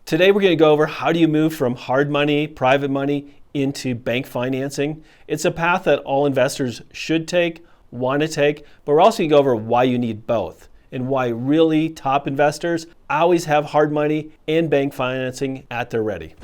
Today we're going to go over how do you move from hard money, private money, into bank financing. It's a path that all investors should take, want to take, but we're also going to go over why you need both and why really top investors always have hard money and bank financing at their ready.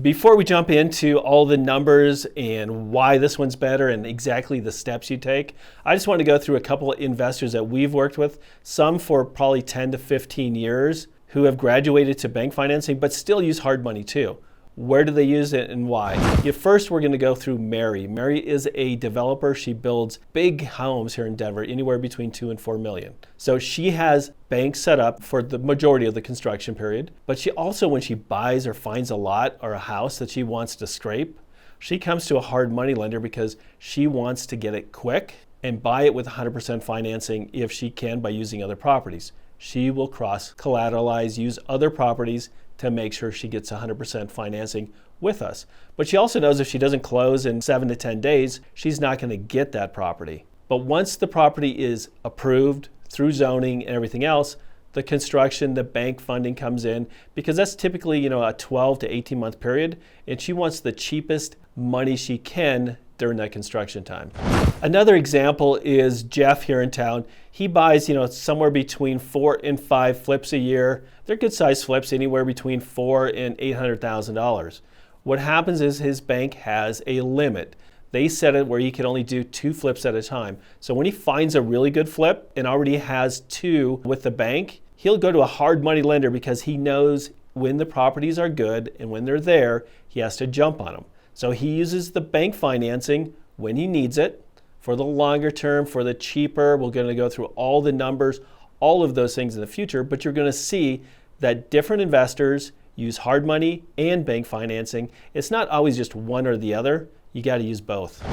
Before we jump into all the numbers and why this one's better and exactly the steps you take, I just want to go through a couple of investors that we've worked with, some for probably 10 to 15 years, who have graduated to bank financing but still use hard money too. Where do they use it and why? First, we're going to go through Mary. Mary is a developer. She builds big homes here in Denver, anywhere between 2 and 4 million. So she has banks set up for the majority of the construction period. But she also, when she buys or finds a lot or a house that she wants to scrape, she comes to a hard money lender because she wants to get it quick and buy it with 100% financing if she can by using other properties. She will cross-collateralize, use other properties to make sure she gets 100% financing with us. But she also knows if she doesn't close in 7 to 10 days, she's not going to get that property. But once the property is approved through zoning and everything else, the construction, the bank funding comes in because that's typically, a 12 to 18 month period, and she wants the cheapest money she can during that construction time. Another example is Jeff here in town. He buys, somewhere between 4 and 5 flips a year. They're good size flips, anywhere between $400,000 and $800,000. What happens is his bank has a limit. They set it where he can only do 2 flips at a time. So when he finds a really good flip and already has 2 with the bank, he'll go to a hard money lender because he knows when the properties are good and when they're there, he has to jump on them. So he uses the bank financing when he needs it. For the longer term, for the cheaper, we're going to go through all the numbers, all of those things in the future, but you're going to see that different investors use hard money and bank financing. It's not always just one or the other. You got to use both.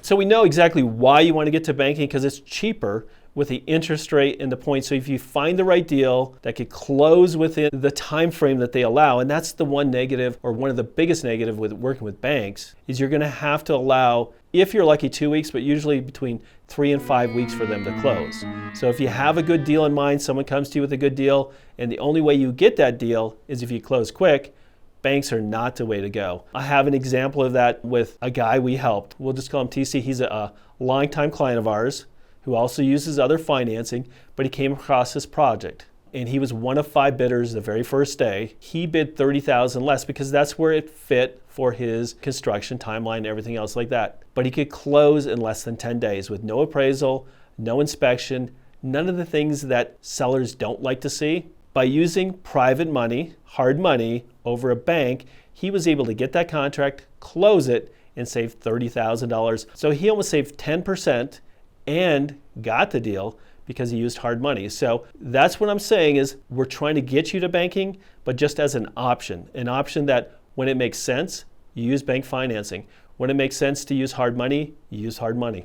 So we know exactly why you want to get to banking because it's cheaper with the interest rate and the points. So if you find the right deal that could close within the time frame that they allow, and that's the one negative or one of the biggest negative with working with banks, is you're going to have to allow, if you're lucky, 2 weeks, but usually between 3 and 5 weeks for them to close. So if you have a good deal in mind, someone comes to you with a good deal, and the only way you get that deal is if you close quick, banks are not the way to go. I have an example of that with a guy we helped. We'll just call him TC. He's a longtime client of ours who also uses other financing, but he came across this project. And he was one of 5 bidders the very first day. He bid $30,000 less because that's where it fit for his construction timeline and everything else like that. But he could close in less than 10 days with no appraisal, no inspection, none of the things that sellers don't like to see. By using private money, hard money, over a bank, he was able to get that contract, close it, and save $30,000. So he almost saved 10% and got the deal because he used hard money. So that's what I'm saying is we're trying to get you to banking, but just as an option that when it makes sense, you use bank financing. When it makes sense to use hard money, you use hard money.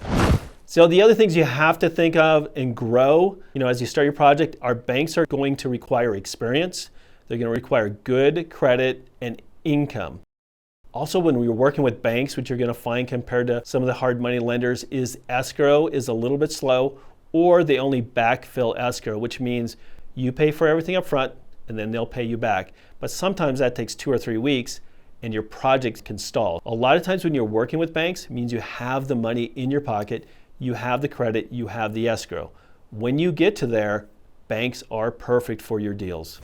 So the other things you have to think of and grow, as you start your project, our banks are going to require experience. They're going to require good credit and income. Also, when we're working with banks, what you're going to find compared to some of the hard money lenders is escrow is a little bit slow, or they only backfill escrow, which means you pay for everything up front and then they'll pay you back. But sometimes that takes 2 or 3 weeks and your project can stall. A lot of times when you're working with banks, it means you have the money in your pocket, you have the credit, you have the escrow. When you get to there, banks are perfect for your deals.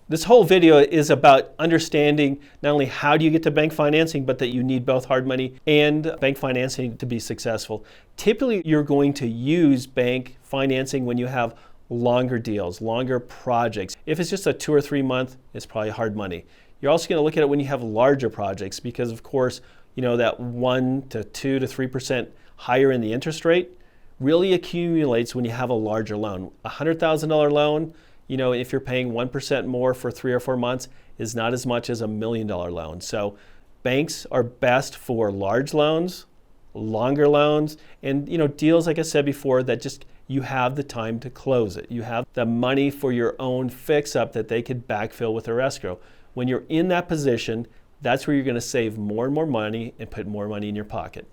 This whole video is about understanding not only how do you get to bank financing, but that you need both hard money and bank financing to be successful. Typically, you're going to use bank financing when you have longer deals, longer projects. If it's just a 2 or 3 month, it's probably hard money. You're also going to look at it when you have larger projects because, of course, that 1 to 2 to 3% higher in the interest rate really accumulates when you have a larger loan. A $100,000 loan, if you're paying 1% more for 3 or 4 months, is not as much as $1 million loan. So banks are best for large loans, longer loans, and deals, like I said before, that just you have the time to close it. You have the money for your own fix-up that they could backfill with their escrow. When you're in that position, that's where you're going to save more and more money and put more money in your pocket.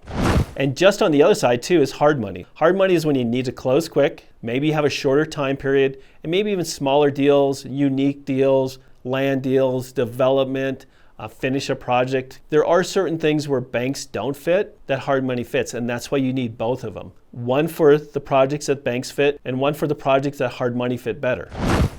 And just on the other side too is hard money. Hard money is when you need to close quick, maybe you have a shorter time period, and maybe even smaller deals, unique deals, land deals, development, finish a project. There are certain things where banks don't fit that hard money fits, and that's why you need both of them. One for the projects that banks fit, and one for the projects that hard money fit better.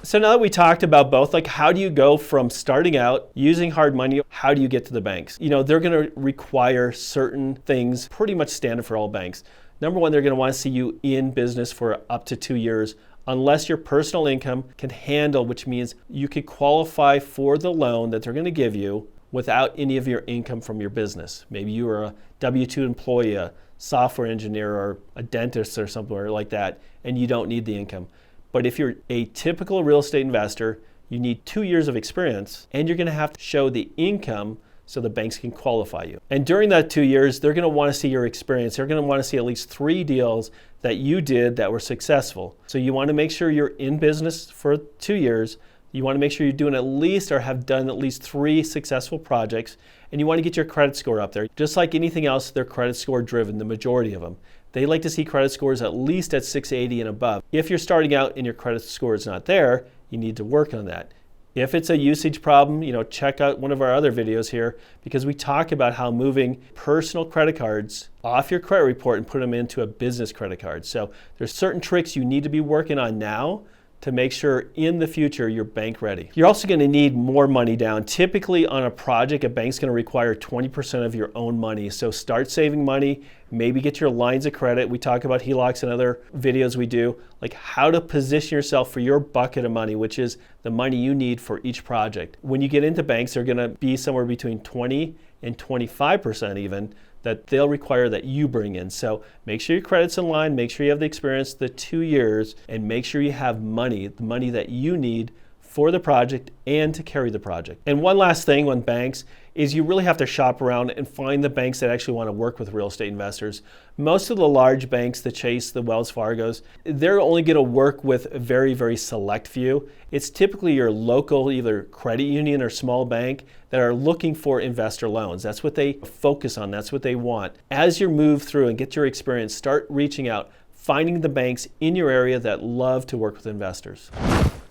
So now that we talked about both, like how do you go from starting out using hard money, how do you get to the banks? They're going to require certain things, pretty much standard for all banks. Number one, they're going to want to see you in business for up to 2 years, unless your personal income can handle, which means you could qualify for the loan that they're going to give you without any of your income from your business. Maybe you are a W-2 employee, a software engineer, or a dentist or somewhere like that, and you don't need the income. But if you're a typical real estate investor, you need 2 years of experience, and you're going to have to show the income so the banks can qualify you. And during that 2 years, they're going to want to see your experience. They're going to want to see at least 3 deals that you did that were successful. So you want to make sure you're in business for 2 years. You want to make sure you're doing at least or have done at least 3 successful projects, and you want to get your credit score up there. Just like anything else, they're credit score driven, the majority of them. They like to see credit scores at least at 680 and above. If you're starting out and your credit score is not there, you need to work on that. If it's a usage problem, check out one of our other videos here, because we talk about how moving personal credit cards off your credit report and put them into a business credit card. So there's certain tricks you need to be working on now to make sure in the future you're bank ready. You're also going to need more money down. Typically on a project, a bank's going to require 20% of your own money. So start saving money, maybe get your lines of credit. We talk about HELOCs and other videos we do, like how to position yourself for your bucket of money, which is the money you need for each project. When you get into banks, they're going to be somewhere between 20 and 25% even that they'll require that you bring in. So make sure your credit's in line, make sure you have the experience, the 2 years, and make sure you have money, the money that you need for the project and to carry the project. And one last thing on banks is you really have to shop around and find the banks that actually want to work with real estate investors. Most of the large banks, the Chase, the Wells Fargos, they're only going to work with a very, very select few. It's typically your local either credit union or small bank that are looking for investor loans. That's what they focus on. That's what they want. As you move through and get your experience, start reaching out, finding the banks in your area that love to work with investors.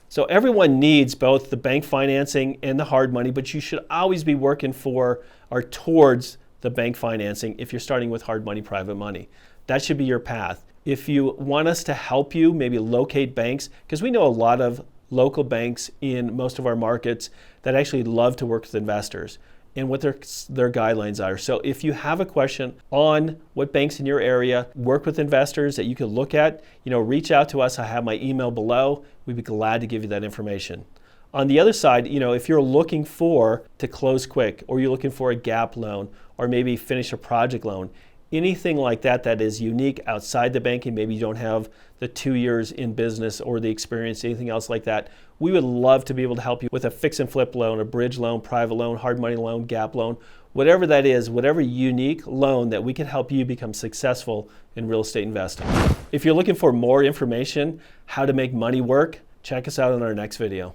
So everyone needs both the bank financing and the hard money, but you should always be working for or towards the bank financing if you're starting with hard money, private money. That should be your path. If you want us to help you maybe locate banks, because we know a lot of local banks in most of our markets that actually love to work with investors and what their guidelines are. So if you have a question on what banks in your area work with investors that you could look at, reach out to us. I have my email below. We'd be glad to give you that information. On the other side, if you're looking to close quick, or you're looking for a gap loan, or maybe finish a project loan, anything like that that is unique outside the banking, maybe you don't have the 2 years in business or the experience, anything else like that, we would love to be able to help you with a fix and flip loan, a bridge loan, private loan, hard money loan, gap loan, whatever that is, whatever unique loan that we can help you become successful in real estate investing. If you're looking for more information, how to make money work, check us out in our next video.